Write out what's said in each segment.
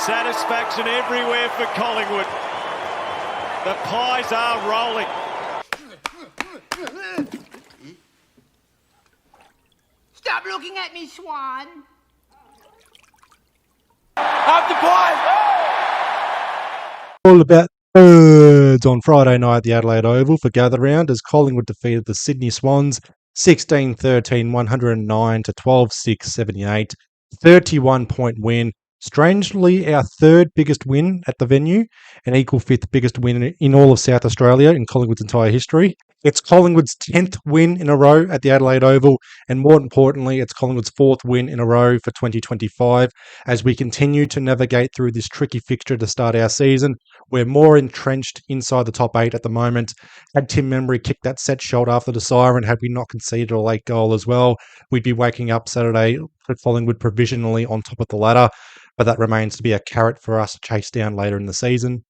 Satisfaction everywhere for Collingwood. The pies are rolling. Stop looking at me, Swan. Up the pie! All about birds on Friday night at the Adelaide Oval for gather round as Collingwood defeated the Sydney Swans 16-13, 109 to 12-6, 78. 31-point win. Strangely, our third biggest win at the venue, an equal fifth biggest win in all of South Australia in Collingwood's entire history. It's Collingwood's 10th win in a row at the Adelaide Oval, and more importantly, it's Collingwood's 4th win in a row for 2025 as we continue to navigate through this tricky fixture to start our season. We're more entrenched inside the top 8 at the moment. Had Tim Membry kicked that set shot after the siren, had we not conceded a late goal as well, we'd be waking up Saturday at Collingwood provisionally on top of the ladder, but that remains to be a carrot for us to chase down later in the season.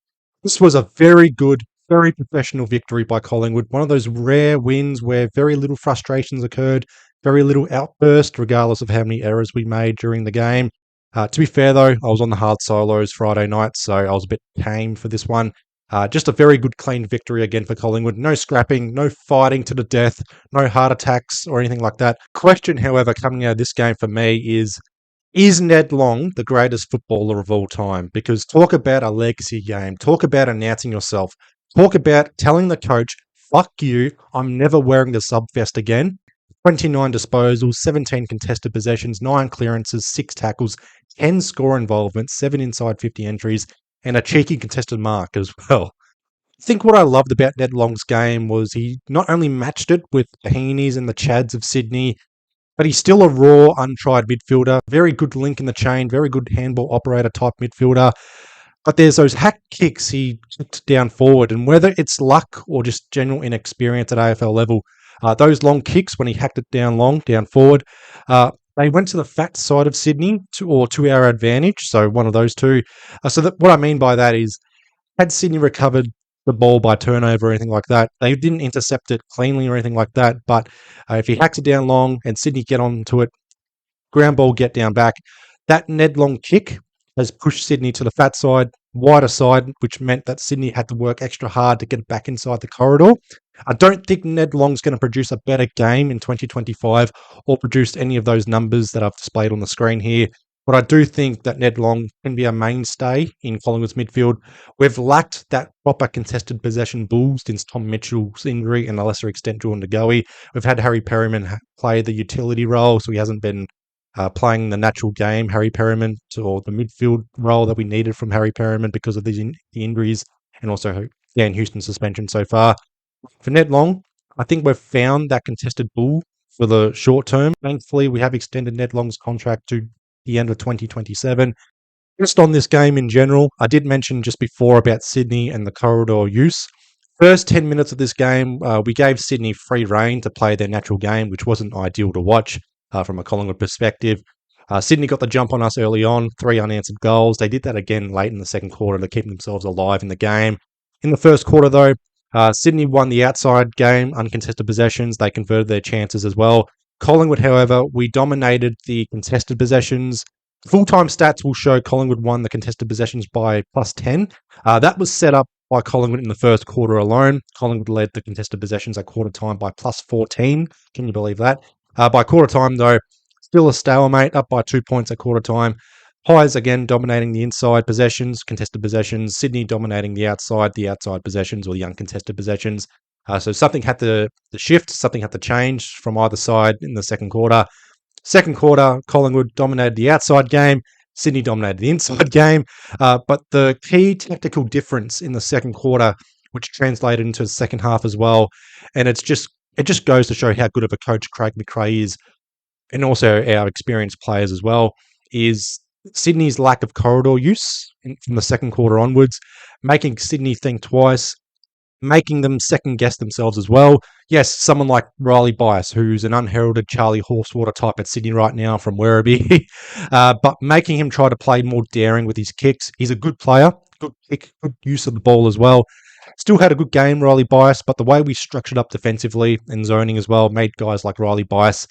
This was a very good, very professional victory by Collingwood. One of those rare wins where very little frustrations occurred, very little outburst, regardless of how many errors we made during the game. To be fair, though, I was on the hard solos Friday night, so I was a bit tame for this one. Just a very good, clean victory again for Collingwood. No scrapping, no fighting to the death, no heart attacks or anything like that. Question, however, coming out of this game for me is Ned Long the greatest footballer of all time? Because talk about a legacy game. Talk about announcing yourself. Talk about telling the coach, fuck you, I'm never wearing the sub vest again. 29 disposals, 17 contested possessions, 9 clearances, 6 tackles, 10 score involvements, 7 inside 50 entries, and a cheeky contested mark as well. I think what I loved about Ned Long's game was he not only matched it with the Heenies and the Chads of Sydney, but he's still a raw, untried midfielder. Very good link in the chain, very good handball operator type midfielder. But there's those hack kicks he kicked down forward, and whether it's luck or just general inexperience at AFL level, those long kicks when he hacked it down long, down forward, they went to the fat side of Sydney to our advantage. So one of those two. What I mean by that is, had Sydney recovered the ball by turnover or anything like that, they didn't intercept it cleanly or anything like that. But if he hacks it down long and Sydney get onto it, ground ball get down back, that Ned Long kick has pushed Sydney to the fat side, wider side, which meant that Sydney had to work extra hard to get it back inside the corridor. I don't think Ned Long's going to produce a better game in 2025 or produce any of those numbers that I've displayed on the screen here. But I do think that Ned Long can be a mainstay in Collingwood's midfield. We've lacked that proper contested possession bull since Tom Mitchell's injury and, to a lesser extent, Jordan DeGoey. We've had Harry Perryman play the utility role, so he hasn't been playing the natural game, Harry Perryman, or the midfield role that we needed from Harry Perryman because of the injuries and also Dan Houston's suspension so far. For Ned Long, I think we've found that contested bull for the short term. Thankfully, we have extended Ned Long's contract to the end of 2027. Just on this game in general, I did mention just before about Sydney and the corridor use. First 10 minutes of this game, we gave Sydney free rein to play their natural game, which wasn't ideal to watch from a Collingwood perspective. Sydney got the jump on us early on, 3 unanswered goals. They did that again late in the second quarter to keep themselves alive in the game. In the first quarter, though, Sydney won the outside game, uncontested possessions. They converted their chances as well. Collingwood, however, we dominated the contested possessions. Full-time stats will show Collingwood won the contested possessions by plus 10. That was set up by Collingwood in the first quarter alone. Collingwood led the contested possessions at quarter time by plus 14. Can you believe that? By quarter time, though, still a stalemate, up by 2 points at quarter time. Pies again dominating the inside possessions, contested possessions. Sydney dominating the outside possessions or the uncontested possessions. So something had to shift, something had to change from either side in the second quarter. Second quarter, Collingwood dominated the outside game. Sydney dominated the inside game. But the key tactical difference in the second quarter, which translated into the second half as well, and it just goes to show how good of a coach Craig McRae is, and also our experienced players as well, is Sydney's lack of corridor use from the second quarter onwards, making Sydney think twice, making them second guess themselves as well. Yes, someone like Riley Bias, who's an unheralded Charlie Horsewater type at Sydney right now from Werribee, but making him try to play more daring with his kicks. He's a good player, good kick, good use of the ball as well. Still had a good game, Riley Bias, but the way we structured up defensively and zoning as well made guys like Riley Bias,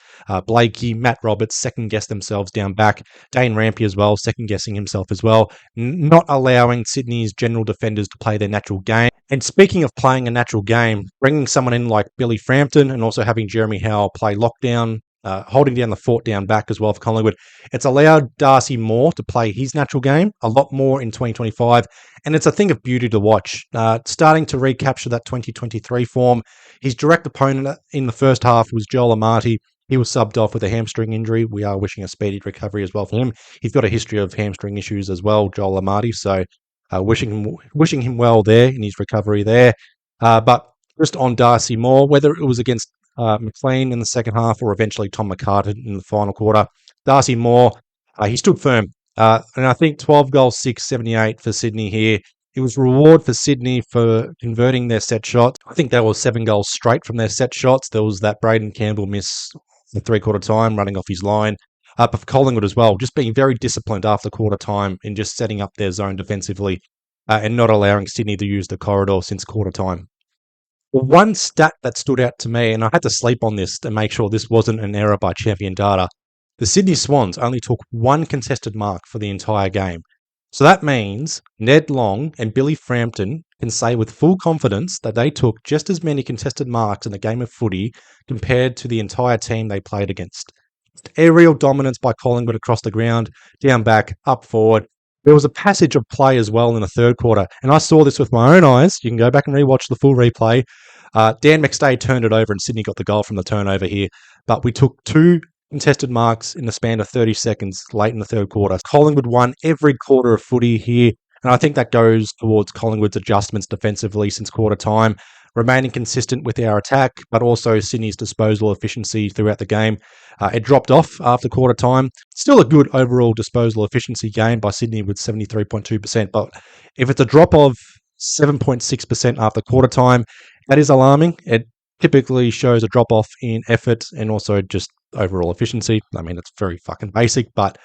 Blakey, Matt Roberts second-guess themselves down back. Dane Rampy as well, second-guessing himself as well, not allowing Sydney's general defenders to play their natural game. And speaking of playing a natural game, bringing someone in like Billy Frampton and also having Jeremy Howe play lockdown, holding down the fort down back as well for Collingwood, it's allowed Darcy Moore to play his natural game a lot more in 2025, and it's a thing of beauty to watch. Starting to recapture that 2023 form. His direct opponent in the first half was Joel Amati. He was subbed off with a hamstring injury. We are wishing a speedy recovery as well for him. He's got a history of hamstring issues as well, Joel Amati, so wishing him well there in his recovery there. But just on Darcy Moore, whether it was against McLean in the second half or eventually Tom McCartan in the final quarter, Darcy Moore, he stood firm. And I think 12 goals, 678 for Sydney here. It was reward for Sydney for converting their set shots. I think there was 7 goals straight from their set shots. There was that Braden Campbell miss the three-quarter time, running off his line. But for Collingwood as well, just being very disciplined after quarter time and just setting up their zone defensively and not allowing Sydney to use the corridor since quarter time. Well, one stat that stood out to me, and I had to sleep on this to make sure this wasn't an error by Champion Data, the Sydney Swans only took 1 contested mark for the entire game. So that means Ned Long and Billy Frampton can say with full confidence that they took just as many contested marks in the game of footy compared to the entire team they played against. Aerial dominance by Collingwood across the ground, down back, up forward. There was a passage of play as well in the third quarter, and I saw this with my own eyes. You can go back and rewatch the full replay. Dan McStay turned it over and Sydney got the goal from the turnover here, but we took 2 contested marks in the span of 30 seconds late in the third quarter. Collingwood won every quarter of footy here, and I think that goes towards Collingwood's adjustments defensively since quarter time, remaining consistent with our attack, but also Sydney's disposal efficiency throughout the game. It dropped off after quarter time. Still a good overall disposal efficiency game by Sydney with 73.2%, but if it's a drop of 7.6% after quarter time, that is alarming. It typically shows a drop-off in effort and also just overall efficiency. I mean, it's very fucking basic, but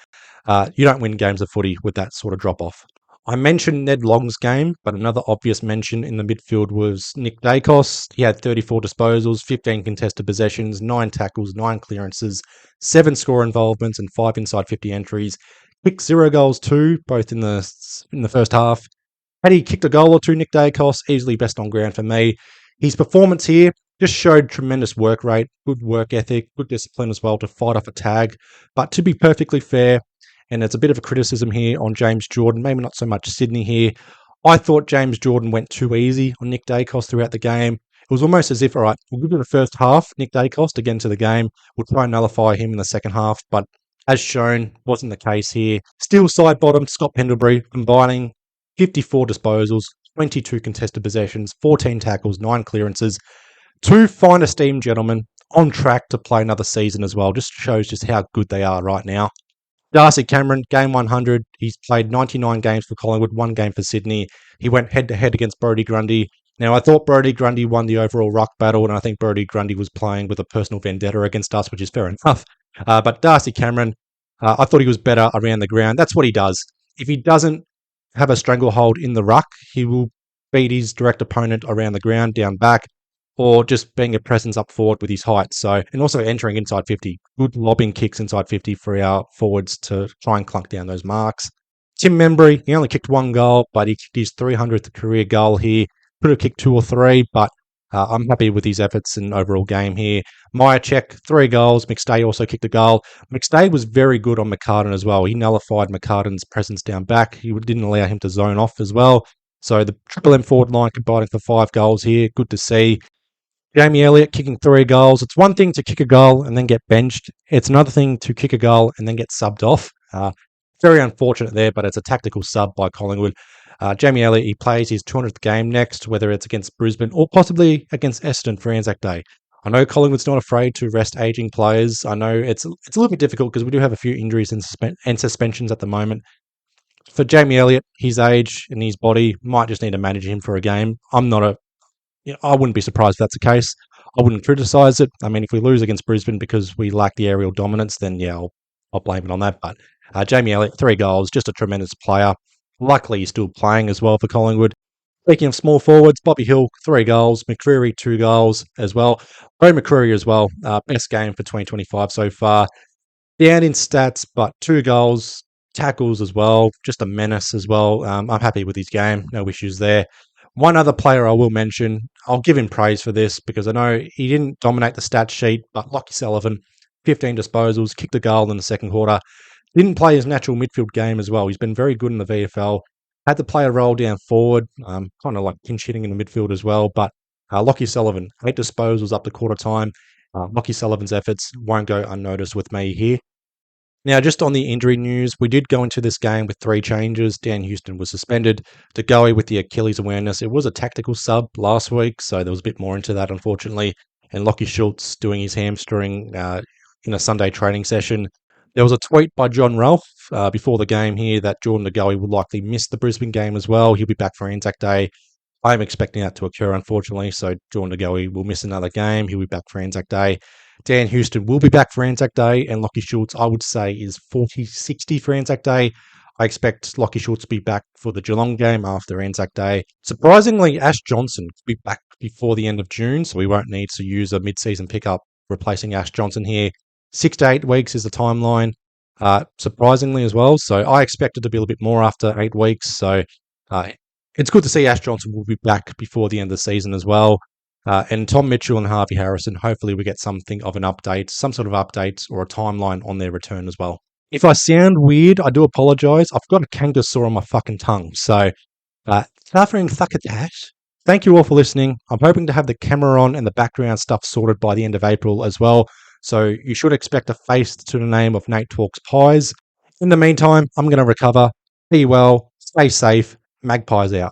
you don't win games of footy with that sort of drop-off. I mentioned Ned Long's game, but another obvious mention in the midfield was Nick Dacos. He had 34 disposals, 15 contested possessions, 9 tackles, 9 clearances, 7 score involvements, and 5 inside 50 entries. Kicked 0 goals too, both in the first half. Had he kicked a goal or two, Nick Dacos, easily best on ground for me. His performance here just showed tremendous work rate, good work ethic, good discipline as well to fight off a tag. But to be perfectly fair, and it's a bit of a criticism here on James Jordan, maybe not so much Sydney here, I thought James Jordan went too easy on Nick Dacos throughout the game. It was almost as if, all right, we'll give him the first half, Nick Dacos, to get into the game. We'll try and nullify him in the second half, but as shown, wasn't the case here. Still side-bottomed Scott Pendlebury, combining 54 disposals, 22 contested possessions, 14 tackles, 9 clearances. 2 fine esteemed gentlemen on track to play another season as well. Just shows just how good they are right now. Darcy Cameron, game 100. He's played 99 games for Collingwood, 1 game for Sydney. He went head-to-head against Brodie Grundy. Now, I thought Brodie Grundy won the overall ruck battle, and I think Brodie Grundy was playing with a personal vendetta against us, which is fair enough. But Darcy Cameron, I thought he was better around the ground. That's what he does. If he doesn't have a stranglehold in the ruck, he will beat his direct opponent around the ground, down back, or just being a presence up forward with his height. So, and also entering inside 50. Good lobbing kicks inside 50 for our forwards to try and clunk down those marks. Tim Membry, he only kicked 1 goal, but he kicked his 300th career goal here. Could have kicked 2 or 3, but I'm happy with his efforts and overall game here. Myercheck, 3 goals. McStay also kicked a goal. McStay was very good on McCartan as well. He nullified McCartan's presence down back. He didn't allow him to zone off as well. So the Triple M forward line combining for 5 goals here. Good to see. Jamie Elliott kicking 3 goals. It's one thing to kick a goal and then get benched. It's another thing to kick a goal and then get subbed off. Very unfortunate there, but it's a tactical sub by Collingwood. Jamie Elliott, he plays his 200th game next, whether it's against Brisbane or possibly against Essendon for Anzac Day. I know Collingwood's not afraid to rest aging players. I know it's a little bit difficult because we do have a few injuries and suspensions at the moment. For Jamie Elliott, his age and his body might just need to manage him for a game. I wouldn't be surprised if that's the case. I wouldn't criticise it. I mean, if we lose against Brisbane because we lack the aerial dominance, then yeah, I'll blame it on that. But Jamie Elliott, 3 goals, just a tremendous player. Luckily, he's still playing as well for Collingwood. Speaking of small forwards, Bobby Hill, 3 goals. McCreary, 2 goals as well. Ray McCreary as well. Best game for 2025 so far. Down in stats, but 2 goals, tackles as well. Just a menace as well. I'm happy with his game. No issues there. One other player I will mention, I'll give him praise for this because I know he didn't dominate the stat sheet, but Lockie Sullivan, 15 disposals, kicked a goal in the second quarter. Didn't play his natural midfield game as well. He's been very good in the VFL. Had to play a role down forward, kind of like pinch hitting in the midfield as well. But Lockie Sullivan, 8 disposals up to quarter time. Lockie Sullivan's efforts won't go unnoticed with me here. Now, just on the injury news, we did go into this game with 3 changes. Dan Houston was suspended. De Goey with the Achilles awareness. It was a tactical sub last week, so there was a bit more into that, unfortunately. And Lockie Schultz doing his hamstring in a Sunday training session. There was a tweet by John Ralph before the game here that Jordan De Goey would likely miss the Brisbane game as well. He'll be back for Anzac Day. I'm expecting that to occur, unfortunately. So Jordan De Goey will miss another game. He'll be back for Anzac Day. Dan Houston will be back for Anzac Day, and Lockie Schultz, I would say, is 40-60 for Anzac Day. I expect Lockie Schultz to be back for the Geelong game after Anzac Day. Surprisingly, Ash Johnson will be back before the end of June, so we won't need to use a mid-season pickup replacing Ash Johnson here. 6 to 8 weeks is the timeline, surprisingly as well. So I expect it to be a little bit more after 8 weeks. So it's good to see Ash Johnson will be back before the end of the season as well. And Tom Mitchell and Harvey Harrison, hopefully we get something of an update, some sort of update or a timeline on their return as well. If I sound weird, I do apologise. I've got a kangaroo sore on my fucking tongue. So, suffering fuck at that. Thank you all for listening. I'm hoping to have the camera on and the background stuff sorted by the end of April as well. So you should expect a face to the name of Nate Talks Pies. In the meantime, I'm going to recover. Be well, stay safe. Magpies out.